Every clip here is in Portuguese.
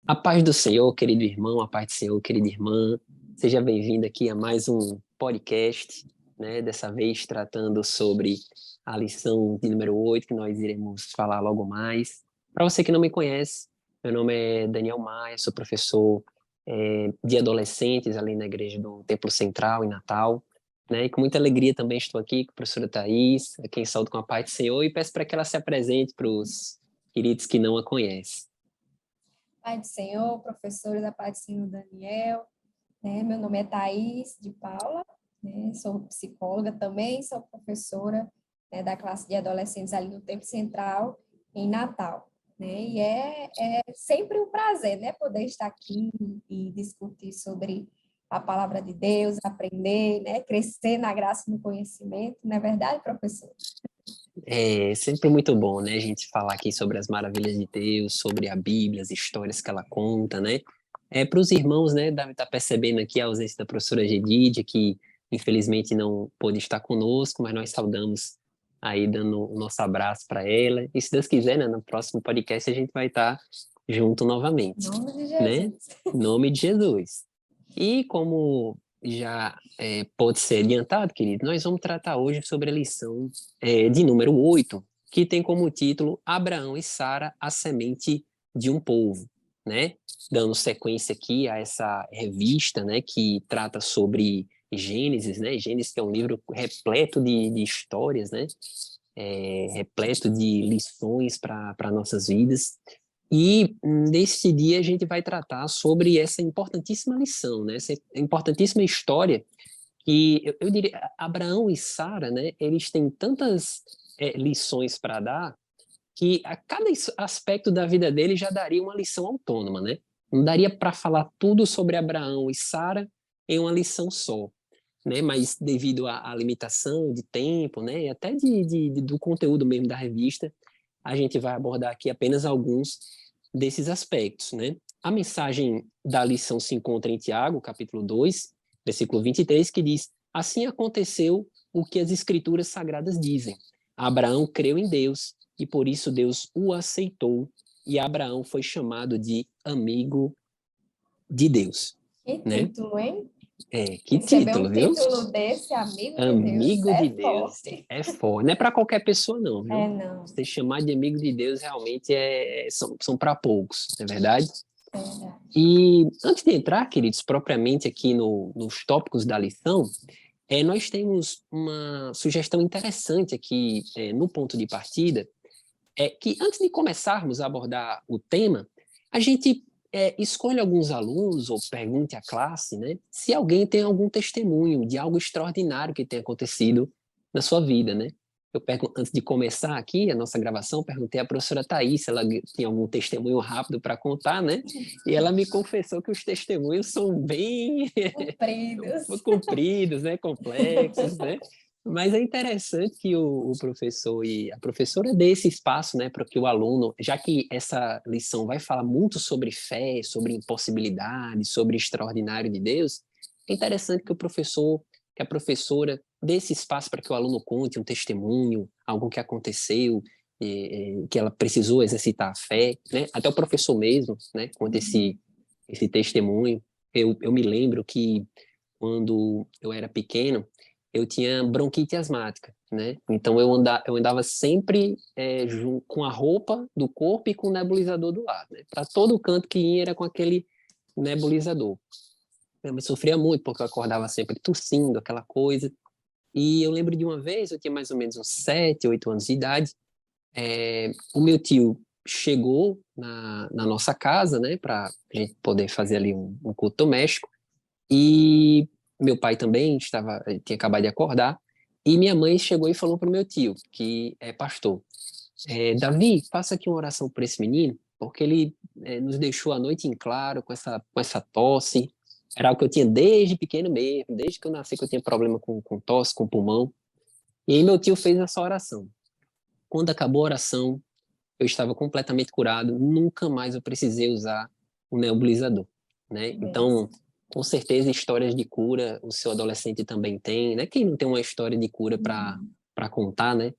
A paz do Senhor, querido irmão, a paz do Senhor, querida irmã. Seja bem-vindo aqui a mais um podcast, né? Dessa vez tratando sobre a lição de número 8, que nós iremos falar logo mais. Para você que não me conhece, meu nome é Daniel Maia, sou professor de adolescentes ali na igreja do Templo Central, em Natal, né? E com muita alegria também estou aqui com a professora Thais, a quem saúdo com a paz do Senhor, e peço para que ela se apresente para os queridos que não a conhecem. Pai do Senhor, professora da Pai do Senhor Daniel, né? Meu nome é Thaís de Paula, né? Sou psicóloga também, sou professora, né, da classe de adolescentes ali no Tempo Central, em Natal, né? E é sempre um prazer, né, poder estar aqui e discutir sobre a palavra de Deus, aprender, né, crescer na graça e no conhecimento, não é verdade, professor? É sempre muito bom, né, a gente falar aqui sobre as maravilhas de Deus, sobre a Bíblia, as histórias que ela conta, né? Para os irmãos, né, deve estar percebendo aqui a ausência da professora Gedidia, que infelizmente não pôde estar conosco, mas nós saudamos aí, dando o nosso abraço para ela. E se Deus quiser, né, no próximo podcast a gente vai estar junto Em novamente, nome de né? Jesus. Em nome de Jesus. E como já pode ser adiantado, querido, nós vamos tratar hoje sobre a lição de número 8, que tem como título Abraão e Sara, a semente de um povo, né? Dando sequência aqui a essa revista, né, que trata sobre Gênesis, né? Gênesis, que é um livro repleto de histórias, né? Repleto de lições para nossas vidas. E nesse dia a gente vai tratar sobre essa importantíssima lição, né? Essa importantíssima história que eu diria, Abraão e Sara, né? Eles têm tantas lições para dar que a cada aspecto da vida deles já daria uma lição autônoma, né? Não daria para falar tudo sobre Abraão e Sara em uma lição só, né? Mas devido à limitação de tempo, né? E até do conteúdo mesmo da revista, a gente vai abordar aqui apenas alguns desses aspectos, né? A mensagem da lição se encontra em Tiago, capítulo 2, versículo 23, que diz: Assim aconteceu o que as escrituras sagradas dizem. Abraão creu em Deus e por isso Deus o aceitou e Abraão foi chamado de amigo de Deus, Que né? título, hein? Que Receber título, um viu? título desse, amigo de Deus, Amigo é de Deus forte. é forte. Não é para qualquer pessoa, não, É, viu? não. Você chamar de amigo de Deus realmente são para poucos, não é verdade? É verdade. E antes de entrar, queridos, propriamente aqui nos tópicos da lição, nós temos uma sugestão interessante aqui no ponto de partida, que antes de começarmos a abordar o tema, a gente escolhe alguns alunos ou pergunte à classe, né, se alguém tem algum testemunho de algo extraordinário que tenha acontecido na sua vida, né? Antes de começar aqui a nossa gravação, perguntei à professora Thais se ela tinha algum testemunho rápido para contar, né? E ela me confessou que os testemunhos são bem Cumpridos. compridos, né, complexos, né? Mas é interessante que o professor e a professora dê esse espaço, né, para que o aluno, já que essa lição vai falar muito sobre fé, sobre impossibilidade, sobre extraordinário de Deus, é interessante que o professor, que a professora dê esse espaço para que o aluno conte um testemunho, algo que aconteceu, que ela precisou exercitar a fé, né? Até o professor mesmo, né, conta esse testemunho. Eu me lembro que quando eu era pequeno, eu tinha bronquite asmática, né? Então eu andava sempre com a roupa do corpo e com o nebulizador do lado, né? Para todo canto que ia era com aquele nebulizador. Eu me sofria muito porque eu acordava sempre tossindo, aquela coisa. E eu lembro de uma vez, eu tinha mais ou menos uns 7, 8 anos de idade, o meu tio chegou na nossa casa, né, para a gente poder fazer ali um culto doméstico. E meu pai também tinha acabado de acordar. E minha mãe chegou e falou para o meu tio, que é pastor: Davi, faça aqui uma oração por esse menino, porque ele nos deixou a noite em claro com essa tosse. Era algo que eu tinha desde pequeno mesmo, desde que eu nasci, que eu tinha problema com tosse, com pulmão. E aí meu tio fez essa oração. Quando acabou a oração, eu estava completamente curado, nunca mais eu precisei usar o nebulizador, né? Então, com certeza, histórias de cura o seu adolescente também tem, né? Quem não tem uma história de cura para contar, né?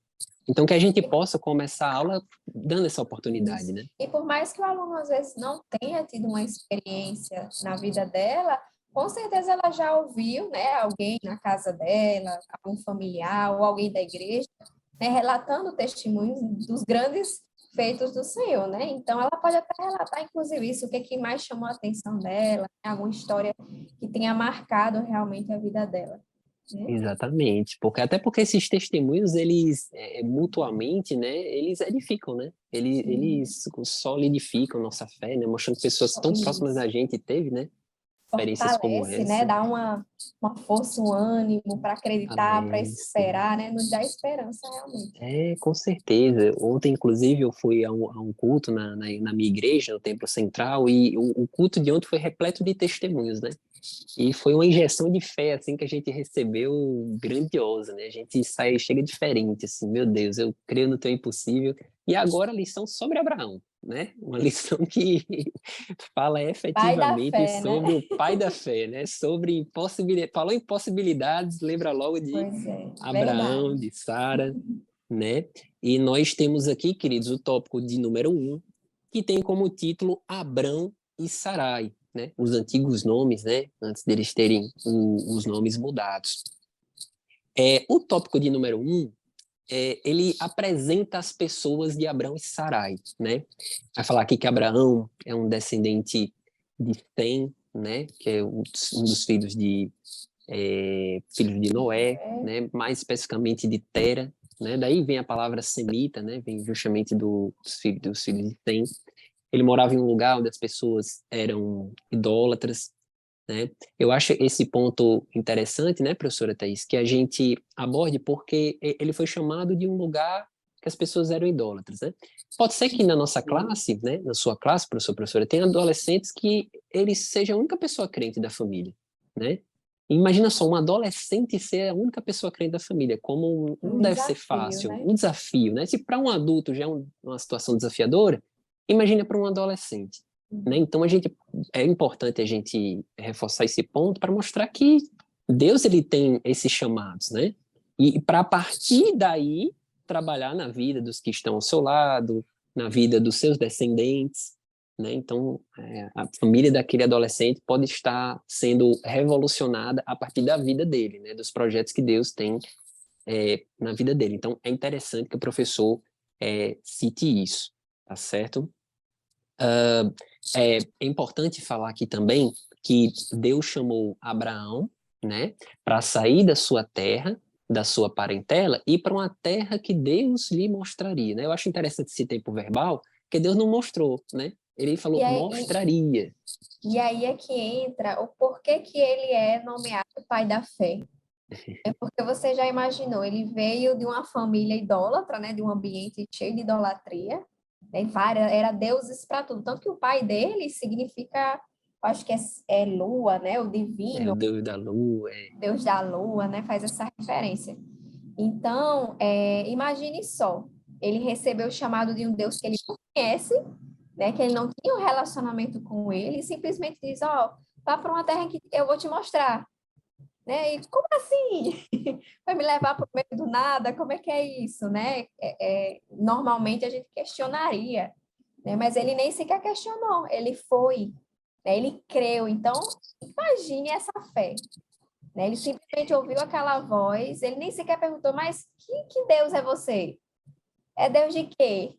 Então, que a gente possa começar a aula dando essa oportunidade, né? E por mais que o aluno, às vezes, não tenha tido uma experiência na vida dela, com certeza ela já ouviu, né, alguém na casa dela, algum familiar ou alguém da igreja, né, relatando testemunhos dos grandes feitos do Senhor, né? Então, ela pode até relatar, inclusive, isso, o que é que mais chamou a atenção dela, né, alguma história que tenha marcado realmente a vida dela, né? Exatamente, porque esses testemunhos, eles mutuamente, né, eles edificam, né? Sim, Eles solidificam nossa fé, né? Mostrando que pessoas tão próximas isso. da gente teve, né? Experiências como Fortalece, né? essa. Dá uma força, um ânimo para acreditar, para Amém, sim. esperar, né? Nos dá esperança realmente. Com certeza. Ontem, inclusive, eu fui a um culto na minha igreja, no Templo Central, e o culto de ontem foi repleto de testemunhos, né? E foi uma injeção de fé, assim, que a gente recebeu grandiosa, né? A gente sai, chega diferente, assim, meu Deus, eu creio no teu impossível. E agora a lição sobre Abraão, né? Uma lição que fala Pai da efetivamente fé, né? sobre o pai da fé, né? Sobre possibilidades, falou em possibilidades, lembra logo de Pois é, Abraão, verdade. de Sara, né? E nós temos aqui, queridos, o tópico de número 1, que tem como título Abrão e Sarai, né? Os antigos nomes, né? Antes deles terem os nomes mudados. O tópico de número 1, ele apresenta as pessoas de Abrão e Sarai, né? Vai falar aqui que Abraão é um descendente de Sem, né? Que é um dos filhos de Noé, É, né? Mais especificamente de Tera, né? Daí vem a palavra semita, né? Vem justamente dos filhos de Sem. Ele morava em um lugar onde as pessoas eram idólatras, né? Eu acho esse ponto interessante, né, professora Thais, que a gente aborde porque ele foi chamado de um lugar que as pessoas eram idólatras, né? Pode ser que na nossa classe, né, na sua classe, professora, tenha adolescentes que eles sejam a única pessoa crente da família, né? Imagina só, um adolescente ser a única pessoa crente da família, como um não deve ser desafio, fácil, né? um desafio, né? Se para um adulto já é uma situação desafiadora, imagina para um adolescente, né? Então é importante a gente reforçar esse ponto para mostrar que Deus ele tem esses chamados, né? E para a partir daí trabalhar na vida dos que estão ao seu lado, na vida dos seus descendentes, né? Então a família daquele adolescente pode estar sendo revolucionada a partir da vida dele, né? Dos projetos que Deus tem na vida dele. Então é interessante que o professor cite isso, tá certo? É importante falar aqui também que Deus chamou Abraão, né, para sair da sua terra, da sua parentela, e para uma terra que Deus lhe mostraria, né? Eu acho interessante esse tempo verbal, que Deus não mostrou, né? Ele E falou aí, mostraria. e aí é que entra o porquê que ele é nomeado pai da fé. É porque você já imaginou, ele veio de uma família idólatra, né? De um ambiente cheio de idolatria, né? Era deuses para tudo. Tanto que o pai dele significa, acho que é lua, né? O O divino, Deus da lua, Deus da lua, né? Faz essa referência. Então, imagine só, ele recebeu o chamado de um Deus que ele não conhece, né? Que ele não tinha um relacionamento com ele, e simplesmente diz, ó, vá para uma terra que eu vou te mostrar, né? E como assim? Vai me levar para o meio do nada? Como é que é isso, né? Normalmente a gente questionaria, né? Mas ele nem sequer questionou, ele foi, né? Ele creu. Então, imagine essa fé, né? Ele simplesmente ouviu aquela voz, ele nem sequer perguntou, mas que Deus é você? É Deus de quê?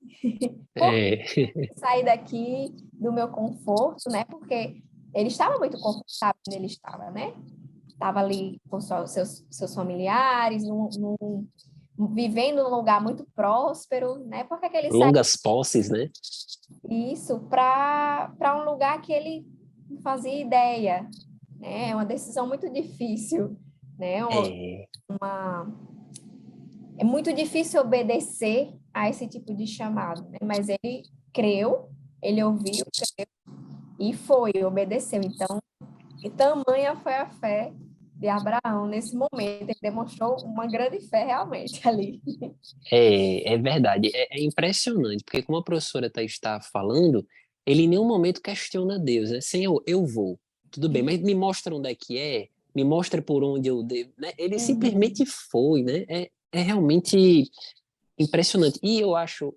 Por que é, sair daqui do meu conforto, né? Porque ele estava muito confortável onde ele estava, né? Estava ali com seus familiares, vivendo num lugar muito próspero, né? Por que que ele saiu longas posses, né? isso para um lugar que ele não fazia ideia, né? É uma decisão muito difícil, né? É, É muito difícil obedecer a esse tipo de chamado, né? Mas ele creu, ele ouviu e foi, obedeceu. Então, e tamanha foi a fé de Abraão nesse momento. Ele demonstrou uma grande fé realmente ali. é verdade, é impressionante, porque como a professora está falando, ele em nenhum momento questiona Deus, né? Senhor, eu vou, tudo bem, mas me mostra onde é que me mostra por onde eu devo, né? Ele Uhum. simplesmente foi, né? É realmente Impressionante. E eu acho,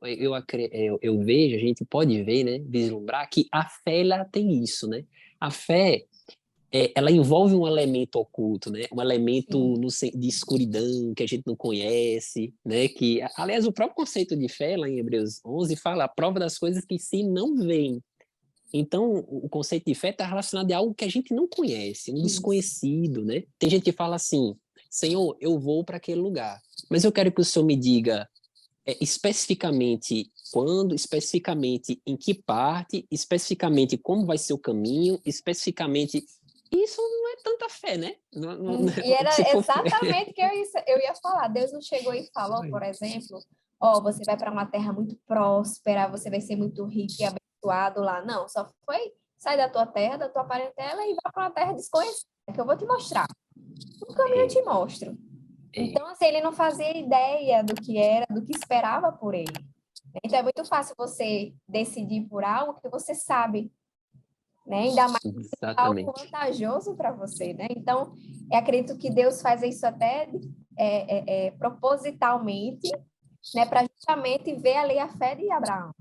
eu vejo, a gente pode ver, né, vislumbrar que a fé, ela tem isso, né? A fé, ela envolve um elemento oculto, né? Um elemento Sim. de escuridão que a gente não conhece, né? Que, aliás, o próprio conceito de fé, lá em Hebreus 11, fala a prova das coisas que se não veem. Então, o conceito de fé está relacionado a algo que a gente não conhece, um Isso. desconhecido, né? Tem gente que fala assim, Senhor, eu vou para aquele lugar, mas eu quero que o Senhor me diga especificamente quando, especificamente em que parte, especificamente como vai ser o caminho, especificamente... Isso não é tanta fé, né? E Se era for... exatamente o que eu ia falar. Deus não chegou e falou, por exemplo, ó, você vai para uma terra muito próspera, você vai ser muito rico e abençoado lá. Não, só foi sai da tua terra, da tua parentela e vai para uma terra desconhecida, que eu vou te mostrar. No caminho eu É, te mostro. é, Então, assim, ele não fazia ideia do que era, do que esperava por ele. Então, é muito fácil você decidir por algo que você sabe, né? Ainda mais algo exatamente. vantajoso para você, né? Então, eu acredito que Deus faz isso até propositalmente, né? Para justamente ver ali a fé de Abraão,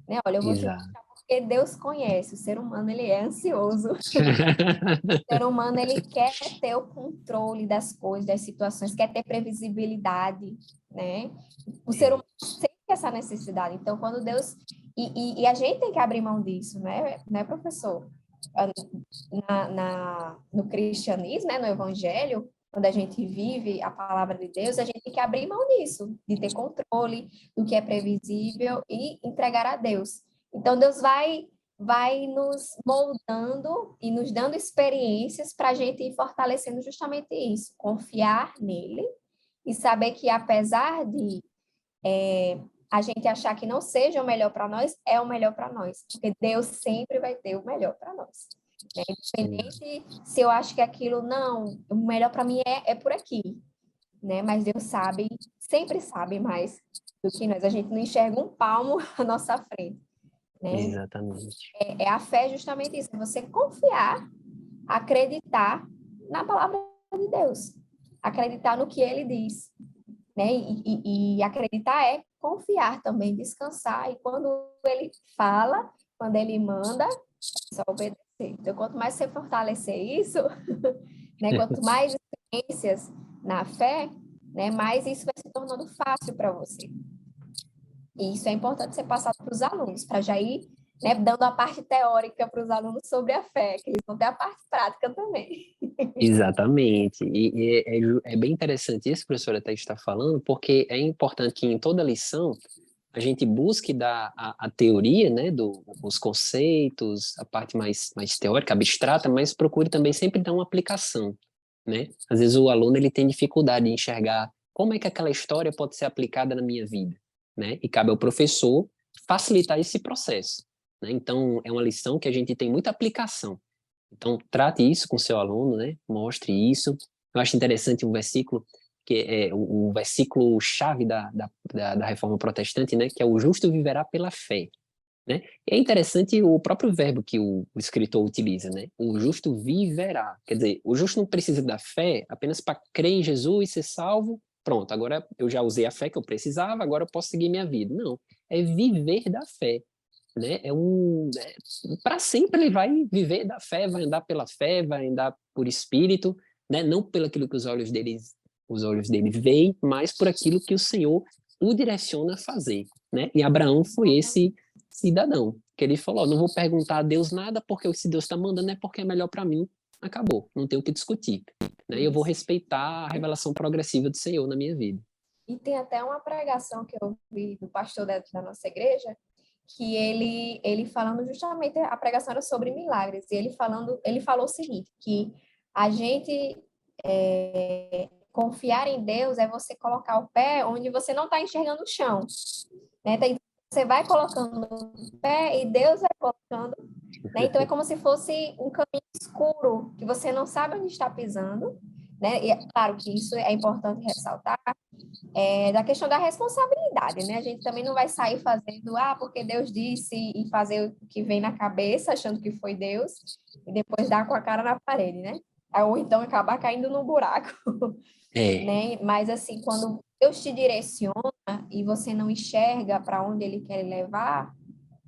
né? Olha, eu vou te Exato. mostrar porque Deus conhece. O ser humano, ele é ansioso. O ser humano, ele quer ter o controle das coisas, das situações, quer ter previsibilidade, né? O ser humano sente essa necessidade. Então, quando Deus... E a gente tem que abrir mão disso, né, professor? No cristianismo, né, no evangelho, quando a gente vive a palavra de Deus, a gente tem que abrir mão disso, de ter controle do que é previsível e entregar a Deus. Então, Deus vai nos moldando e nos dando experiências para a gente ir fortalecendo justamente isso, confiar nele e saber que apesar de a gente achar que não seja o melhor para nós, é o melhor para nós, porque Deus sempre vai ter o melhor para nós. Né? Independente se eu acho que aquilo não, o melhor para mim é por aqui, né? Mas Deus sabe, sempre sabe mais do que nós. A gente não enxerga um palmo à nossa frente, né? Exatamente. É a fé justamente isso, é você confiar, acreditar na palavra de Deus, acreditar no que Ele diz, né? E acreditar é confiar também, descansar. E quando Ele fala, quando Ele manda, é só obedecer. Então, quanto mais você fortalecer isso, né? Quanto mais experiências na fé, né? Mais isso vai se tornando fácil para você. E isso é importante ser passado para os alunos, para já ir, né, dando a parte teórica para os alunos sobre a fé, que eles vão ter a parte prática também. Exatamente. É bem interessante isso, professora, até está falando, porque é importante que em toda lição a gente busque dar a teoria, né, os conceitos, a parte mais teórica, abstrata, mas procure também sempre dar uma aplicação, né? Às vezes o aluno ele tem dificuldade de enxergar como é que aquela história pode ser aplicada na minha vida, né? E cabe ao professor facilitar esse processo, né? Então, é uma lição que a gente tem muita aplicação. Então, trate isso com seu aluno, né? Mostre isso. Eu acho interessante um versículo, que é o versículo chave da Reforma Protestante, né? Que é o justo viverá pela fé, né? E é interessante o próprio verbo que o escritor utiliza, né? O justo viverá. Quer dizer, o justo não precisa da fé apenas para crer em Jesus, ser salvo. Pronto, agora eu já usei a fé que eu precisava, agora eu posso seguir minha vida. Não, é viver da fé, né? Para sempre ele vai viver da fé, vai andar pela fé, vai andar por espírito, né? Não pelo aquilo que os olhos dele veem, mas por aquilo que o Senhor o direciona a fazer, né? E Abraão foi esse cidadão que ele falou: "Não vou perguntar a Deus nada, porque se Deus está mandando é porque é melhor para mim. Acabou, não tem o que discutir, né? Eu vou Isso. respeitar a revelação progressiva do Senhor na minha vida." E tem até uma pregação que eu vi do pastor da nossa igreja, que ele falando justamente, a pregação era sobre milagres, e ele falou o seguinte, que a gente confiar em Deus é você colocar o pé onde você não está enxergando o chão, né? Então, você vai colocando o pé e Deus vai colocando, né? Então, é como se fosse um caminho escuro, que você não sabe onde está pisando, né? E é claro que isso é importante ressaltar, da questão da responsabilidade, né? A gente também não vai sair fazendo, porque Deus disse, e fazer o que vem na cabeça, achando que foi Deus, e depois dar com a cara na parede, né? Ou então acabar caindo no buraco, É, né? Mas assim, quando Deus te direciona, e você não enxerga para onde ele quer levar,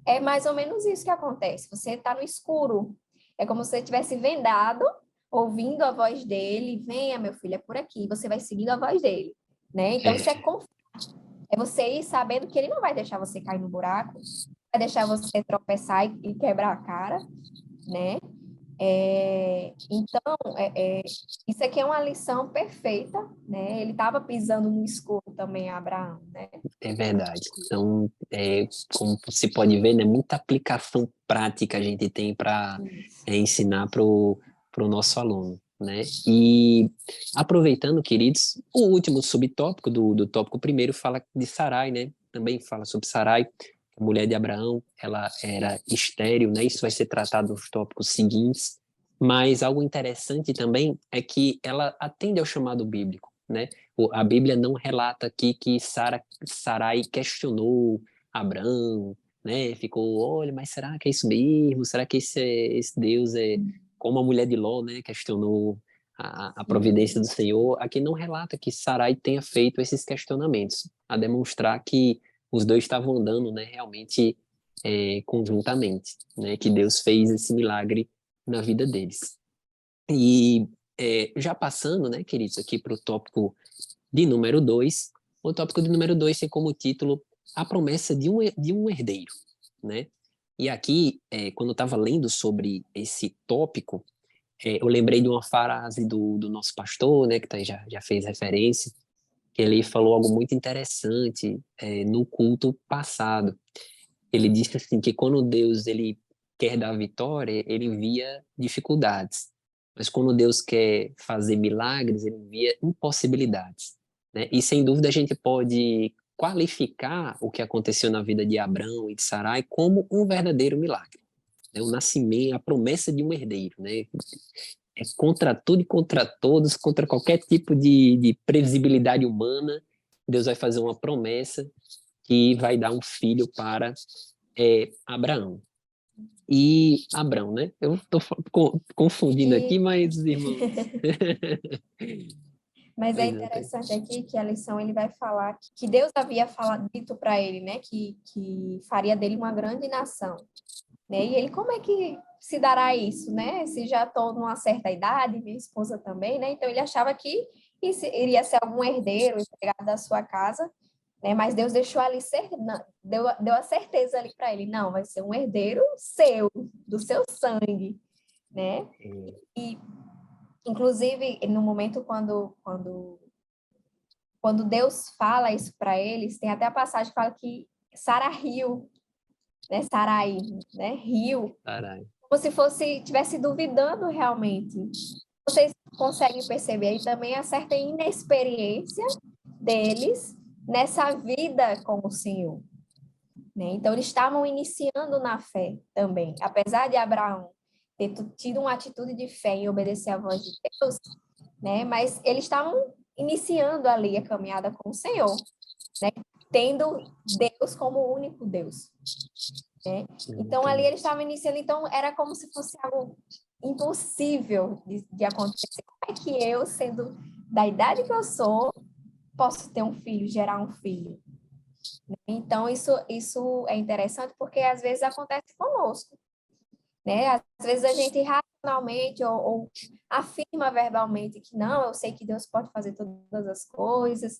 é mais ou menos isso que acontece. Você está no escuro. É como se você tivesse vendado, ouvindo a voz dele. Venha, meu filho, é por aqui. Você vai seguindo a voz dele, né? Então, isso é você ir sabendo que ele não vai deixar você cair no buraco, vai deixar você tropeçar e quebrar a cara, né? Então, isso aqui é uma lição perfeita, né? Ele estava pisando no escuro também, Abraão, né? É verdade. Então, como você pode ver, né, muita aplicação prática a gente tem para Isso. ensinar para o nosso aluno, né? E aproveitando, queridos, o último subtópico do tópico primeiro fala de Sarai, né? Também fala sobre Sarai, a mulher de Abraão, ela era estéril, né? Isso vai ser tratado nos tópicos seguintes. Mas algo interessante também é que ela atende ao chamado bíblico, né? A Bíblia não relata aqui que Sarai questionou Abrão, né? Ficou, olha, mas será que é isso mesmo? Será que esse Deus é como a mulher de Ló, né? Questionou a providência do Senhor. Aqui não relata que Sarai tenha feito esses questionamentos, a demonstrar que os dois estavam andando, né? Realmente conjuntamente, né? Que Deus fez esse milagre na vida deles. E já passando, né, queridos, aqui para o tópico de número 2, o tópico de número 2 tem como título A Promessa de um Herdeiro, né? E aqui, quando eu estava lendo sobre esse tópico, eu lembrei de uma frase do nosso pastor, né, que já fez referência, que ele falou algo muito interessante no culto passado. Ele disse assim, que quando Deus ele quer dar vitória, ele envia dificuldades. Mas quando Deus quer fazer milagres, ele envia impossibilidades, né? E sem dúvida a gente pode qualificar o que aconteceu na vida de Abrão e de Sarai como um verdadeiro milagre, né? O nascimento, a promessa de um herdeiro, né? É contra tudo e contra todos, contra qualquer tipo de previsibilidade humana. Deus vai fazer uma promessa que vai dar um filho para Abraão. E Abrão, né? Eu estou confundindo aqui, E, mas, irmãos. mas é Pois é, interessante aqui que a lição ele vai falar que Deus havia dito para ele, né, que faria dele uma grande nação, né? E ele, como é que se dará isso, né? Se já estou numa certa idade, minha esposa também, né? Então ele achava que iria ser algum herdeiro, empregado da sua casa, né? Mas Deus deixou ali deu a certeza ali para ele, não, vai ser um herdeiro seu, do seu sangue, né? E inclusive no momento quando Deus fala isso para eles, tem até a passagem que fala que Sara riu, né? Sarai, né? Riu, caralho. como se fosse tivesse duvidando realmente. Vocês conseguem perceber aí também a certa inexperiência deles nessa vida com o Senhor, né? Então eles estavam iniciando na fé também, apesar de Abraão ter tido uma atitude de fé em obedecer à voz de Deus, né? Mas eles estavam iniciando ali a caminhada com o Senhor, né? Tendo Deus como o único Deus, né? Então ali eles estavam iniciando, então era como se fosse algo impossível de acontecer. Como é que eu, sendo da idade que eu sou, posso ter um filho, gerar um filho? Então isso é interessante porque às vezes acontece conosco, né? Às vezes a gente racionalmente ou afirma verbalmente que não, eu sei que Deus pode fazer todas as coisas,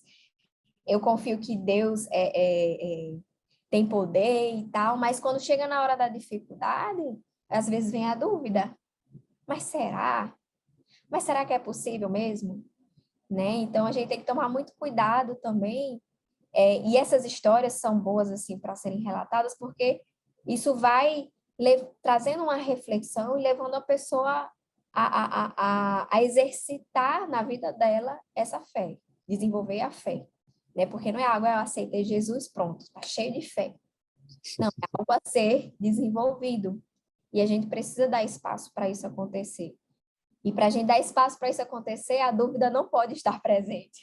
eu confio que Deus tem poder e tal, mas quando chega na hora da dificuldade, às vezes vem a dúvida, mas será? Mas será que é possível mesmo? Né? Então a gente tem que tomar muito cuidado também, e essas histórias são boas assim para serem relatadas, porque isso vai trazendo uma reflexão e levando a pessoa a exercitar na vida dela essa fé, desenvolver a fé, né? Porque não é algo, eu aceitei Jesus, pronto, está cheio de fé. Não, é algo a ser desenvolvido. E a gente precisa dar espaço para isso acontecer. E para a gente dar espaço para isso acontecer, a dúvida não pode estar presente.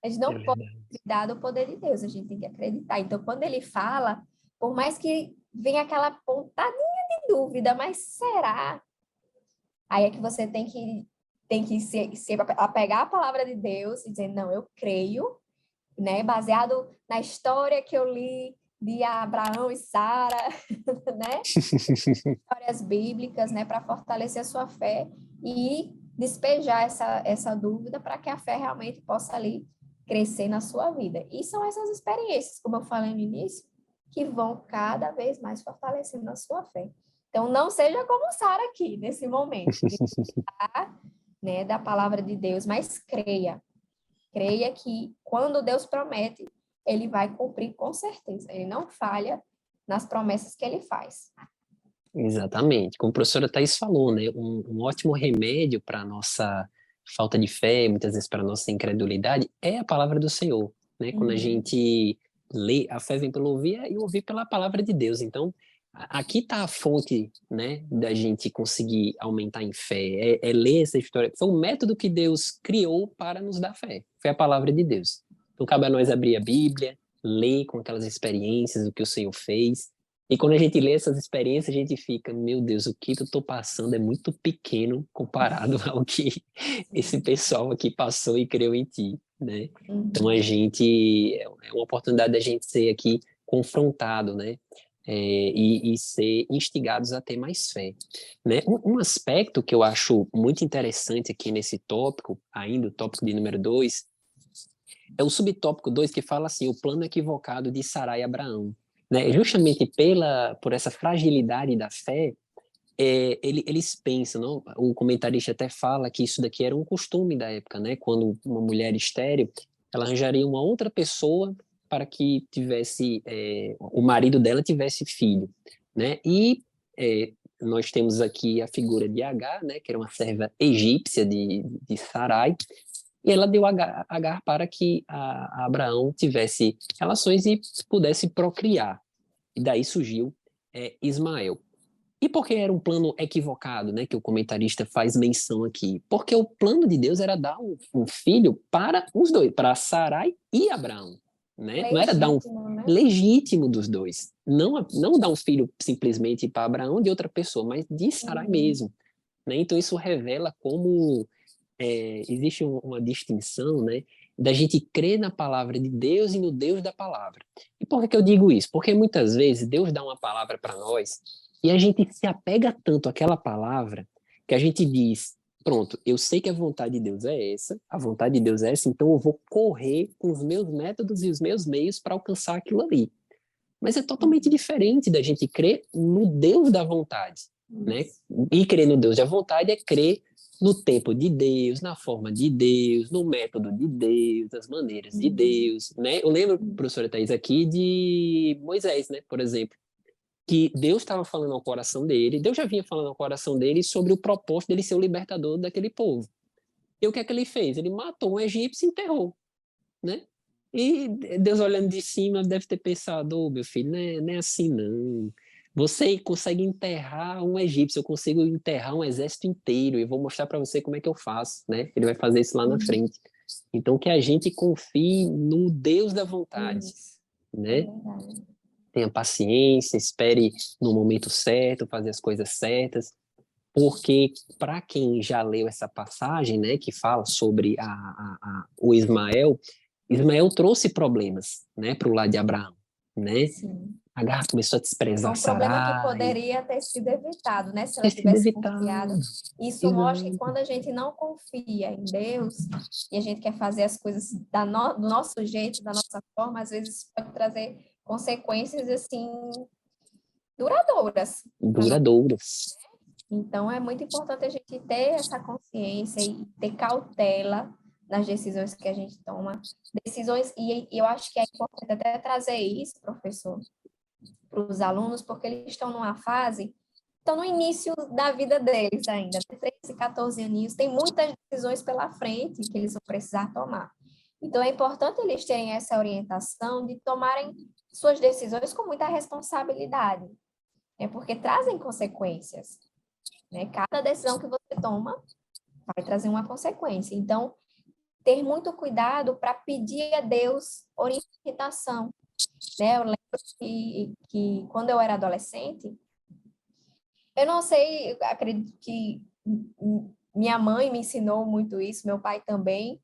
A gente É não pode verdade. duvidar do poder de Deus, a gente tem que acreditar. Então, quando ele fala, por mais que venha aquela pontadinha de dúvida, mas será? Aí é que você tem que se apegar à palavra de Deus e dizer, não, eu creio né? Baseado na história que eu li de Abraão e Sara, né? Histórias bíblicas, né? Para fortalecer a sua fé e despejar essa dúvida para que a fé realmente possa ali crescer na sua vida. E são essas experiências, como eu falei no início, que vão cada vez mais fortalecendo a sua fé. Então, não seja como Sara aqui, nesse momento, né, da palavra de Deus, mas creia. Creia que quando Deus promete, ele vai cumprir com certeza. Ele não falha nas promessas que ele faz. Exatamente. Como a professora Thais falou, né? Um ótimo remédio para a nossa falta de fé, muitas vezes para a nossa incredulidade, é a palavra do Senhor, né? Quando a gente lê, a fé vem pelo ouvir e ouvir pela palavra de Deus. Então, aqui está a fonte, né, da gente conseguir aumentar em fé, é ler essa história. Foi um método que Deus criou para nos dar fé. Foi a palavra de Deus. Então, cabe a nós abrir a Bíblia, ler com aquelas experiências, o que o Senhor fez, e quando a gente lê essas experiências, a gente fica, meu Deus, o que eu estou passando é muito pequeno comparado ao que esse pessoal aqui passou e creu em ti, né? Então a gente, é uma oportunidade da gente ser aqui confrontado, né? E ser instigados a ter mais fé, né? Um aspecto que eu acho muito interessante aqui nesse tópico, ainda o tópico de número 2, é o subtópico 2 que fala assim, o plano equivocado de Sarai e Abraão, né? Justamente por essa fragilidade da fé, eles pensam, não? O comentarista até fala que isso daqui era um costume da época, né? Quando uma mulher estéril, ela arranjaria uma outra pessoa para que o marido dela tivesse filho, né? E nós temos aqui a figura de Agar, né? Que era uma serva egípcia de Sarai, e ela deu Agar para que a Abraão tivesse relações e pudesse procriar. E daí surgiu Ismael. E por que era um plano equivocado, né, que o comentarista faz menção aqui? Porque o plano de Deus era dar um filho para os dois, para Sarai e Abraão, né? Não era dar um Legítimo, né? legítimo dos dois. Não dar um filho simplesmente para Abraão de outra pessoa, mas de Sarai mesmo, né? Então isso revela como existe uma distinção, né, da gente crer na palavra de Deus e no Deus da palavra. E por que eu digo isso? Porque muitas vezes Deus dá uma palavra para nós e a gente se apega tanto àquela palavra que a gente diz, pronto, eu sei que a vontade de Deus é essa, a vontade de Deus é essa, então eu vou correr com os meus métodos e os meus meios para alcançar aquilo ali. Mas é totalmente diferente da gente crer no Deus da vontade, né? E crer no Deus da vontade é crer no tempo de Deus, na forma de Deus, no método de Deus, nas maneiras de Deus, né? Eu lembro, professora Thais, aqui de Moisés, né, por exemplo, que Deus estava falando ao coração dele, Deus já vinha falando ao coração dele sobre o propósito dele ser o libertador daquele povo. E o que é que ele fez? Ele matou um egípcio e enterrou, né? E Deus olhando de cima deve ter pensado, oh, meu filho, não é assim não. Você consegue enterrar um egípcio, eu consigo enterrar um exército inteiro e vou mostrar para você como é que eu faço, né? Ele vai fazer isso lá na frente. Então que a gente confie no Deus da vontade, Isso, é né? verdade. Tenha paciência, espere no momento certo, fazer as coisas certas, porque para quem já leu essa passagem, né, que fala sobre o Ismael, Ismael trouxe problemas, né, para o lado de Abraão, né? Sim. Agar começou a Foi desprezar um problema que Sarai, poderia ter sido evitado, né? Se ela ter sido tivesse evitado. confiado. Isso mostra que Exato. quando a gente não confia em Deus e a gente quer fazer as coisas do nosso jeito, da nossa forma, às vezes pode trazer consequências assim duradouras. Duradouras. Então é muito importante a gente ter essa consciência e ter cautela nas decisões que a gente toma. Decisões, e eu acho que é importante até trazer isso, professor, para os alunos, porque eles estão numa fase, estão no início da vida deles ainda, 13, 14 aninhos, tem muitas decisões pela frente que eles vão precisar tomar. Então, é importante eles terem essa orientação de tomarem suas decisões com muita responsabilidade, né? Porque trazem consequências, né? Cada decisão que você toma vai trazer uma consequência. Então, ter muito cuidado para pedir a Deus orientação, né? Eu lembro que quando eu era adolescente, eu não sei, eu acredito que minha mãe me ensinou muito isso, meu pai também,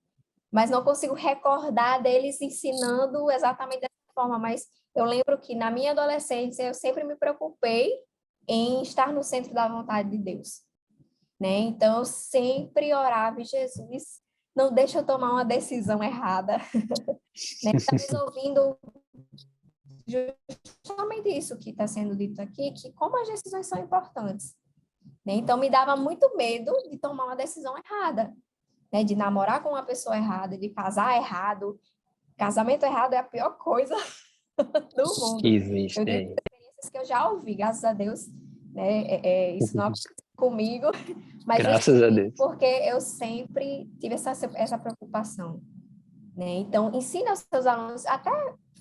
mas não consigo recordar deles ensinando exatamente dessa forma. Mas eu lembro que na minha adolescência eu sempre me preocupei em estar no centro da vontade de Deus, né? Então eu sempre orava, Jesus, não deixa eu tomar uma decisão errada, né? Talvez ouvindo justamente isso que está sendo dito aqui, que como as decisões são importantes, né? Então me dava muito medo de tomar uma decisão errada, né? De namorar com uma pessoa errada, de casar errado. Casamento errado é a pior coisa do Que mundo. Eu existe. digo experiências que eu já ouvi, graças a Deus, né? Isso não aconteceu comigo, mas Graças a justamente Deus. porque eu sempre tive essa preocupação, né? Então, ensina aos seus alunos, até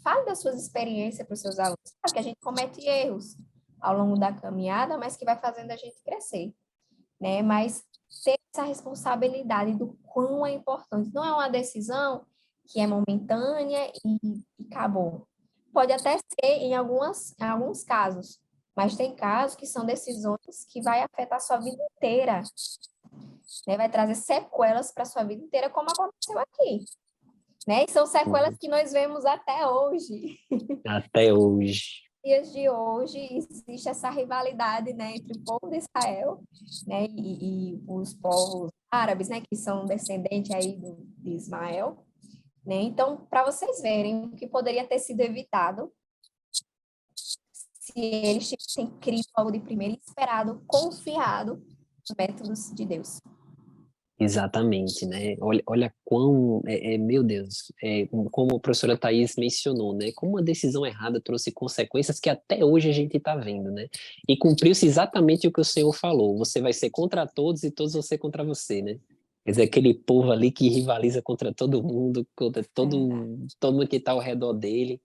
fale das suas experiências para os seus alunos. Claro que a gente comete erros ao longo da caminhada, mas que vai fazendo a gente crescer, né? Mas ter essa responsabilidade do quão é importante. Não é uma decisão que é momentânea e acabou. Pode até ser em alguns casos, mas tem casos que são decisões que vai afetar a sua vida inteira, né? Vai trazer sequelas para a sua vida inteira, como aconteceu aqui, né? E são sequelas que nós vemos até hoje. Até hoje. Dias de hoje existe essa rivalidade, né, entre o povo de Israel, né, e os povos árabes, né, que são descendentes aí de Ismael, né? Então, para vocês verem o que poderia ter sido evitado se eles tivessem crido algo de primeiro e esperado, confiado nos métodos de Deus. Exatamente, né? Olha quão, meu Deus, como a professora Thais mencionou, né? Como uma decisão errada trouxe consequências que até hoje a gente está vendo, né? E cumpriu-se exatamente o que o Senhor falou: você vai ser contra todos e todos vão ser contra você, né? Quer dizer, aquele povo ali que rivaliza contra todo mundo, contra todo mundo que está ao redor dele.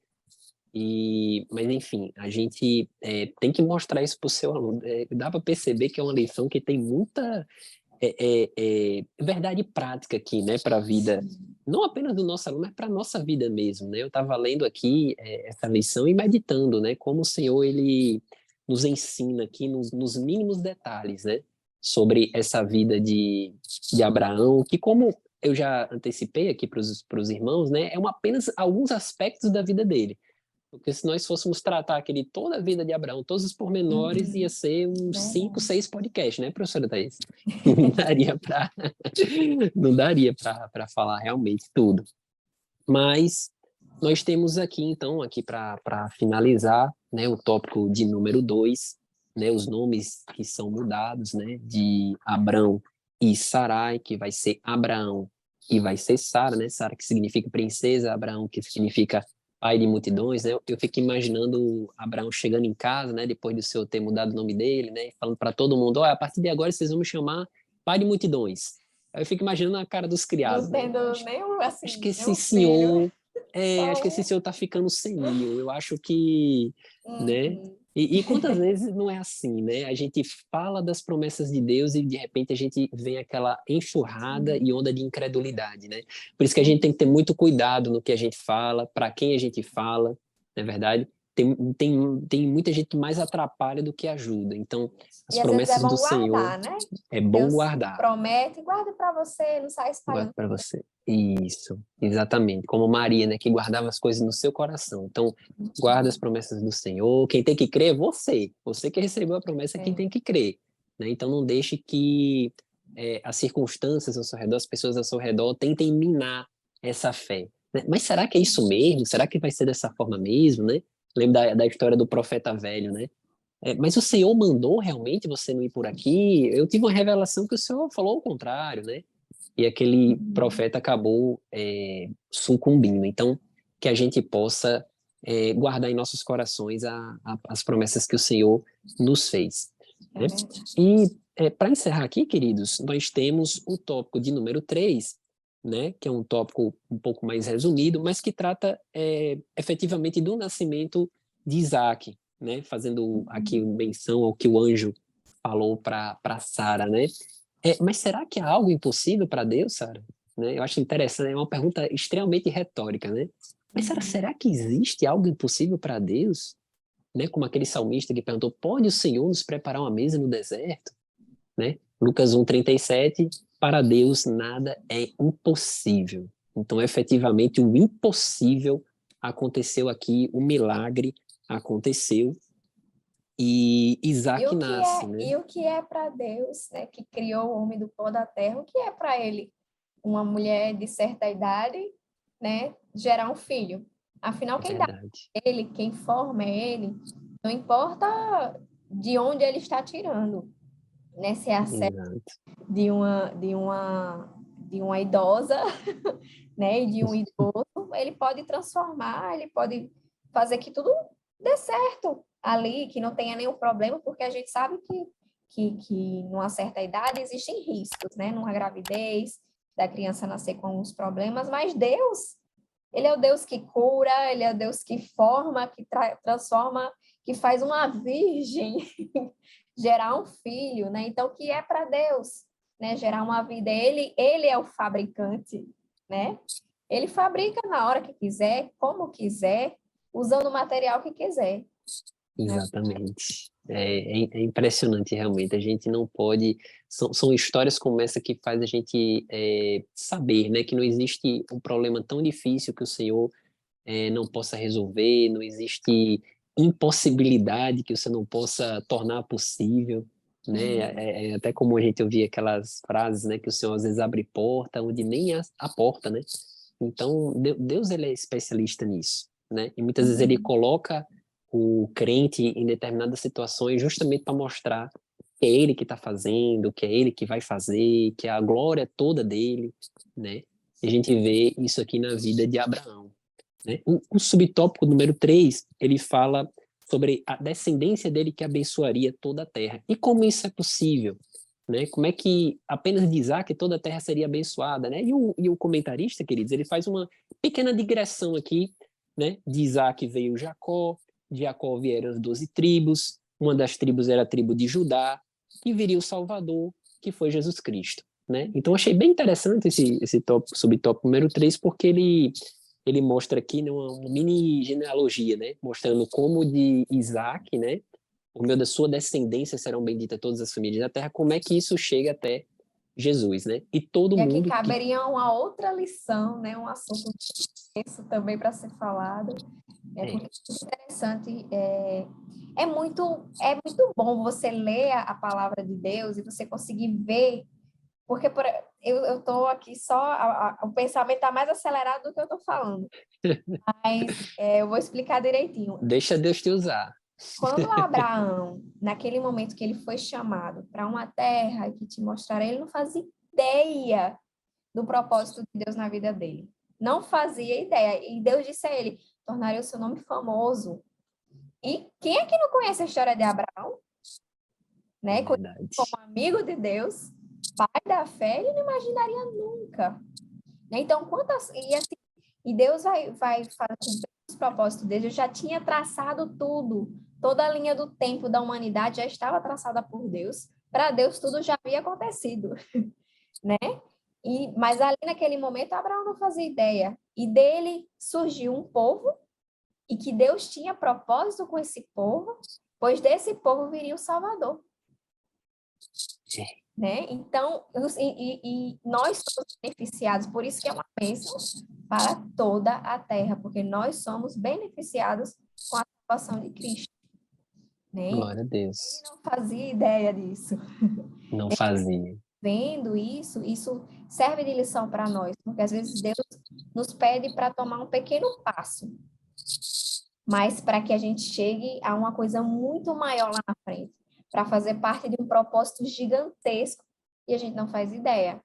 Mas enfim, a gente tem que mostrar isso para o seu aluno. Dá para perceber que é uma lição que tem muita verdade prática aqui, né, para a vida, não apenas do nosso aluno, mas para a nossa vida mesmo, né? Eu estava lendo aqui essa lição e meditando, né, como o Senhor, ele nos ensina aqui nos mínimos detalhes, né, sobre essa vida de Abraão, que como eu já antecipei aqui para os irmãos, né, apenas alguns aspectos da vida dele. Porque se nós fôssemos tratar aquele toda a vida de Abraão, todos os pormenores, ia ser uns 5, 6 podcasts, né, professora Thaís? Não daria para não daria para falar realmente tudo. Mas nós temos aqui, então, aqui para finalizar, né, o tópico de número 2, né, os nomes que são mudados, né, de Abrão e Sarai, que vai ser Abraão e vai ser Sara, né, Sara que significa princesa, Abraão que significa pai de multidões, né, eu fico imaginando Abraão chegando em casa, né, depois do Senhor ter mudado o nome dele, né, falando para todo mundo, olha, a partir de agora vocês vão me chamar pai de multidões. Aí eu fico imaginando a cara dos criados, Não né? tendo nenhum, assim, Acho que esse nenhum filho, senhor, só acho que esse um. senhor tá ficando senil. Eu acho que, né? Uhum. E quantas vezes não é assim, né? A gente fala das promessas de Deus e de repente a gente vem aquela enxurrada e onda de incredulidade, né? Por isso que a gente tem que ter muito cuidado no que a gente fala, para quem a gente fala, não é verdade? Tem muita gente que mais atrapalha do que ajuda. Então, as E às vezes é promessas do bom Senhor guardar, né? é bom Deus guardar. promete, guarda para você, não sai Guarda espalhando. para você. Isso, exatamente. Como Maria, né, que guardava as coisas no seu coração. Então, guarda as promessas do Senhor. Quem tem que crer é você. Você que recebeu a promessa é quem tem que crer. Né? Então, não deixe que as circunstâncias ao seu redor, as pessoas ao seu redor, tentem minar essa fé. Né? Mas será que é isso mesmo? Será que vai ser dessa forma mesmo, né? Lembro da história do profeta velho, né? Mas o Senhor mandou realmente você não ir por aqui? Eu tive uma revelação que o Senhor falou o contrário, né? E aquele profeta acabou sucumbindo. Então, que a gente possa guardar em nossos corações as promessas que o Senhor nos fez. Né? E para encerrar aqui, queridos, nós temos o tópico de número 3, né, que é um tópico um pouco mais resumido, mas que trata efetivamente do nascimento de Isaac, né, fazendo aqui menção ao que o anjo falou para Sara, né? Mas será que há algo impossível para Deus, Sara? Né? Eu acho interessante, é uma pergunta extremamente retórica, né? Mas será que existe algo impossível para Deus? Né? Como aquele salmista que perguntou, pode o Senhor nos preparar uma mesa no deserto? Né? Lucas 1:37, para Deus nada é impossível. Então, efetivamente, o impossível aconteceu aqui, o milagre aconteceu, e Isaac nasce, né? E o que é para Deus, né, que criou o homem do pó da terra, o que é para ele, uma mulher de certa idade, né, gerar um filho? Afinal, É quem dá verdade. ele, quem forma ele, não importa de onde ele está tirando, né, se é a Exato. de uma idosa, né, e de um idoso, ele pode transformar, ele pode fazer que tudo dê certo ali, que não tenha nenhum problema, porque a gente sabe que numa certa idade existem riscos, né, numa gravidez, da criança nascer com alguns problemas, mas Deus, ele é o Deus que cura, ele é o Deus que forma, que transforma, que faz uma virgem gerar um filho, né? Então, o que é para Deus, né? Gerar uma vida. Ele é o fabricante, né? Ele fabrica na hora que quiser, como quiser, usando o material que quiser, né? Exatamente. É impressionante, realmente. A gente não pode. São histórias como essa que faz a gente saber, né, que não existe um problema tão difícil que o Senhor não possa resolver, não existe impossibilidade que você não possa tornar possível, né? É até como a gente ouvia aquelas frases, né, que o Senhor às vezes abre porta onde nem a porta, né? Então, Deus, ele é especialista nisso, né? E muitas vezes ele Uhum. coloca o crente em determinadas situações justamente para mostrar que é ele que está fazendo, que é ele que vai fazer, que a glória é toda dele, né? E a gente vê isso aqui na vida de Abraão, né? O subtópico número 3 ele fala sobre a descendência dele que abençoaria toda a terra. E como isso é possível? Né? Como é que apenas de Isaac toda a terra seria abençoada? Né? E o comentarista, queridos, ele faz uma pequena digressão aqui. Né? De Isaac veio Jacó, de Jacó vieram as 12 tribos, uma das tribos era a tribo de Judá, e viria o Salvador, que foi Jesus Cristo. Né? Então, achei bem interessante esse tópico, subtópico número 3, porque ele mostra aqui, né, uma mini genealogia, né, mostrando como de Isaac, né, por meio da sua descendência serão benditas todas as famílias da terra, como é que isso chega até Jesus, né? E todo E aqui mundo que caberia uma outra lição, né? Um assunto isso também para ser falado, porque é muito interessante, é muito bom você ler a palavra de Deus e você conseguir ver, porque eu estou aqui só, o pensamento está mais acelerado do que eu estou falando, mas eu vou explicar direitinho. deixa Deus te usar. Quando Abraão, naquele momento que ele foi chamado para uma terra que te mostrará, ele não fazia ideia do propósito de Deus na vida dele. Não fazia ideia. E Deus disse a ele: tornarei o seu nome famoso. E quem é que não conhece a história de Abraão? É Né? verdade. Como amigo de Deus, pai da fé, ele não imaginaria nunca. Né? Então, e Deus vai cumprir os propósitos dele. Eu já tinha traçado tudo. Toda a linha do tempo da humanidade já estava traçada por Deus. Para Deus, tudo já havia acontecido. Né? Mas ali naquele momento, Abraão não fazia ideia. E dele surgiu um povo, e que Deus tinha propósito com esse povo, pois desse povo viria o Salvador. Né? Então, e nós somos beneficiados, por isso que é uma bênção para toda a terra, porque nós somos beneficiados com a salvação de Cristo. Né? Glória a Ele Deus. não fazia ideia disso. Não fazia. Vendo isso serve de lição para nós, porque às vezes Deus nos pede para tomar um pequeno passo, mas para que a gente chegue a uma coisa muito maior lá na frente, para fazer parte de um propósito gigantesco e a gente não faz ideia.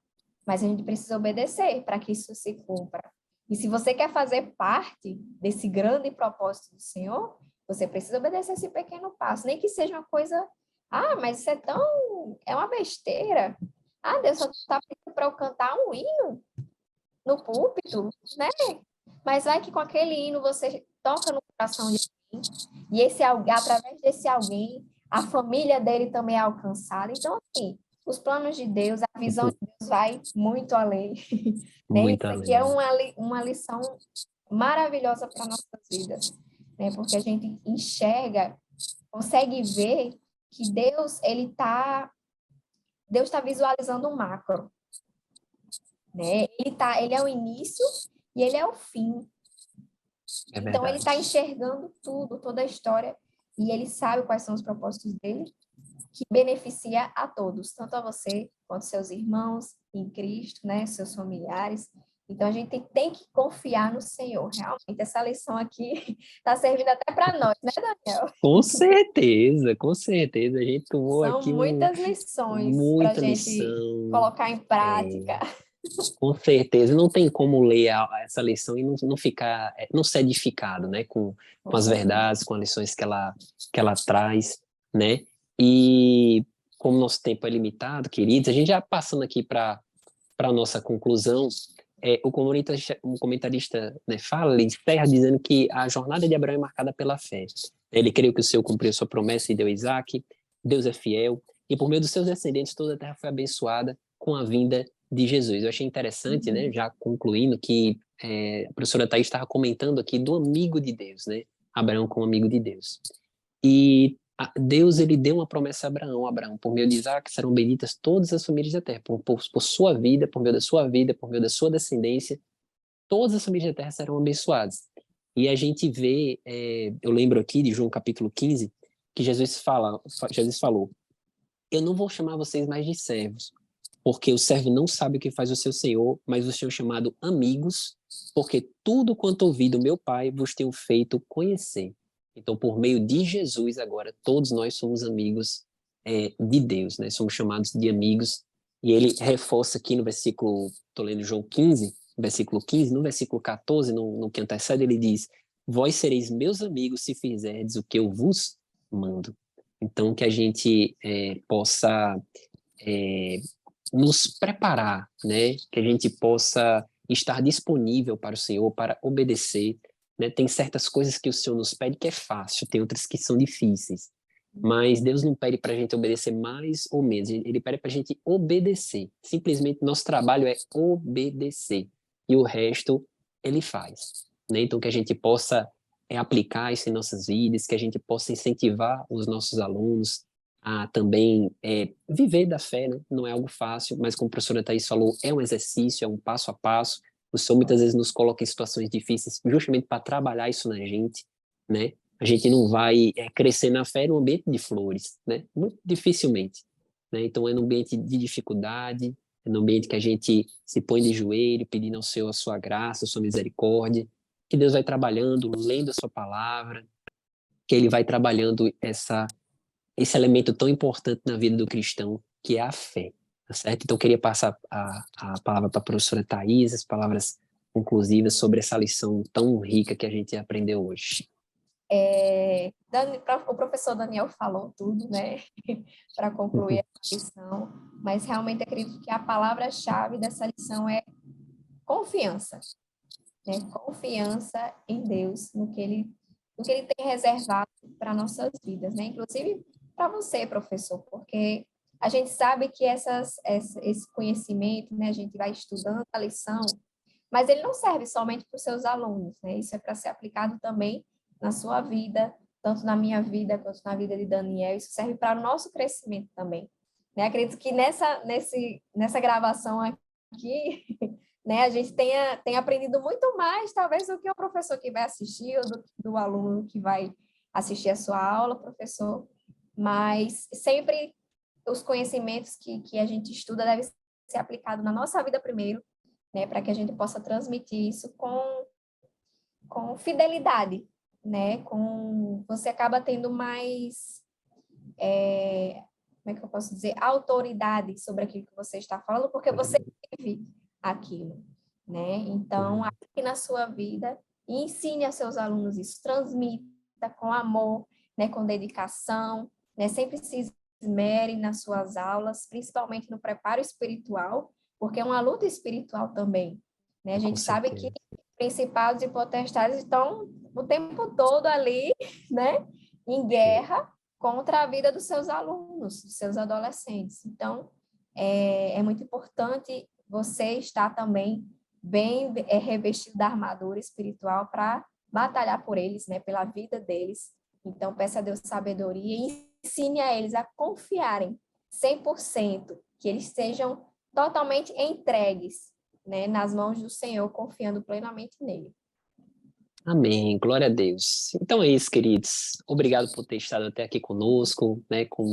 Mas a gente precisa obedecer para que isso se cumpra. E se você quer fazer parte desse grande propósito do Senhor, você precisa obedecer esse pequeno passo, nem que seja uma coisa, mas isso é uma besteira. Deus só está pedindo para eu cantar um hino no púlpito, né? Mas vai que com aquele hino você toca no coração de alguém, e através desse alguém, a família dele também é alcançada. Então, assim, os planos de Deus, a visão de Deus vai muito além. Né? Muito Isso aqui é além. uma lição maravilhosa para nossas vidas, né? Porque a gente enxerga, consegue ver que Deus está visualizando um macro. né? Ele é o início e ele é o fim. É Então, ele verdade. está enxergando tudo, toda a história, e ele sabe quais são os propósitos dele, que beneficia a todos, tanto a você quanto seus irmãos em Cristo, né, seus familiares. Então, a gente tem que confiar no Senhor. Realmente, essa lição aqui está servindo até para nós, né, Daniel? Com certeza. A gente tomou São aqui muitas lições para a muita gente lição. colocar em prática. Com certeza. Não tem como ler essa lição e não ficar, não ser edificado, né? Com Com as certeza. verdades, com as lições que ela traz, né? E como nosso tempo é limitado, queridos, a gente já passando aqui para a nossa conclusão, o comentarista, né, fala, ele encerra dizendo que a jornada de Abraão é marcada pela fé. Ele creu que o Senhor cumpriu sua promessa e deu Isaac, Deus é fiel, e por meio dos seus descendentes toda a terra foi abençoada com a vinda de Jesus. Eu achei interessante, né, Uhum. já concluindo, que a professora Thaís estava comentando aqui do amigo de Deus, né, Abraão como amigo de Deus. E Deus, ele deu uma promessa a Abraão. Abraão, por meio de Isaac, serão benditas todas as famílias da terra. Por sua vida, por meio da sua vida, por meio da sua descendência, todas as famílias da terra serão abençoadas. E a gente vê, eu lembro aqui de João capítulo 15, que Jesus falou, eu não vou chamar vocês mais de servos, porque o servo não sabe o que faz o seu senhor, mas os tenho chamado amigos, porque tudo quanto ouvi do meu Pai vos tenho feito conhecer. Então, por meio de Jesus, agora, todos nós somos amigos de Deus, né? Somos chamados de amigos. E ele reforça aqui no versículo, estou lendo João 15, versículo 15, no versículo 14, no que antecede, ele diz, vós sereis meus amigos se fizerdes o que eu vos mando. Então, que a gente possa é, nos preparar, né? Que a gente possa estar disponível para o Senhor, para obedecer, né? Tem certas coisas que o Senhor nos pede que é fácil, tem outras que são difíceis. Mas Deus não pede para a gente obedecer mais ou menos, Ele pede para a gente obedecer. Simplesmente nosso trabalho é obedecer. E o resto Ele faz. Né? Então, que a gente possa aplicar isso em nossas vidas, que a gente possa incentivar os nossos alunos, a também viver da fé, né? Não é algo fácil, mas como a professora Thaís falou, é um exercício, é um passo a passo. O Senhor muitas vezes nos coloca em situações difíceis justamente para trabalhar isso na gente, né? A gente não vai crescer na fé num ambiente de flores, né? Muito dificilmente, né? Então é num ambiente de dificuldade, é num ambiente que a gente se põe de joelho, pedindo ao Senhor a sua graça, a sua misericórdia, que Deus vai trabalhando, lendo a sua palavra, que Ele vai trabalhando esse elemento tão importante na vida do cristão, que é a fé, tá certo? Então, eu queria passar a palavra para a professora Thais, as palavras conclusivas sobre essa lição tão rica que a gente aprendeu hoje. O professor Daniel falou tudo, né, para concluir a lição, mas realmente acredito que a palavra-chave dessa lição é confiança, né? Confiança em Deus, no que Ele tem reservado para nossas vidas, né? Inclusive para você, professor, porque a gente sabe que esse conhecimento, né, a gente vai estudando a lição, mas ele não serve somente para os seus alunos, né? Isso é para ser aplicado também na sua vida, tanto na minha vida quanto na vida de Daniel. Isso serve para o nosso crescimento também. Né? Acredito que nessa gravação aqui, né, a gente tenha aprendido muito mais, talvez, do que o professor que vai assistir, ou do aluno que vai assistir a sua aula, professor. Mas sempre os conhecimentos que a gente estuda devem ser aplicados na nossa vida primeiro, né, para que a gente possa transmitir isso com fidelidade, né, você acaba tendo mais, como é que eu posso dizer, autoridade sobre aquilo que você está falando, porque você vive aquilo, né, então, aqui na sua vida, ensine a seus alunos isso, transmita com amor, né, com dedicação, né, sempre se esmere nas suas aulas, principalmente no preparo espiritual, porque é uma luta espiritual também, né? A Com gente sabe que certeza. principados e potestades estão o tempo todo ali, né, em guerra contra a vida dos seus alunos, dos seus adolescentes. Então, é muito importante você estar também bem revestido da armadura espiritual para batalhar por eles, né, pela vida deles. Então, peça a Deus sabedoria e ensine a eles a confiarem 100%, que eles sejam totalmente entregues, né, nas mãos do Senhor, confiando plenamente nele. Amém, glória a Deus. Então é isso, queridos. Obrigado por ter estado até aqui conosco, né, com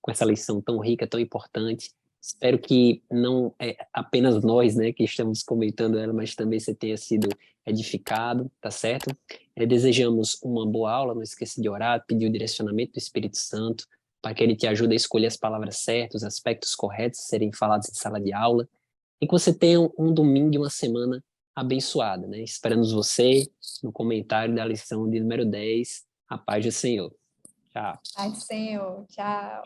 essa lição tão rica, tão importante. Espero que não é apenas nós, né, que estamos comentando ela, mas também você tenha sido edificado, tá certo? Desejamos uma boa aula, não esqueça de orar, pedir o direcionamento do Espírito Santo, para que ele te ajude a escolher as palavras certas, os aspectos corretos a serem falados em sala de aula, e que você tenha um domingo e uma semana abençoada, né? Esperamos você no comentário da lição de número 10. A paz do Senhor. Tchau. Pai do Senhor, tchau.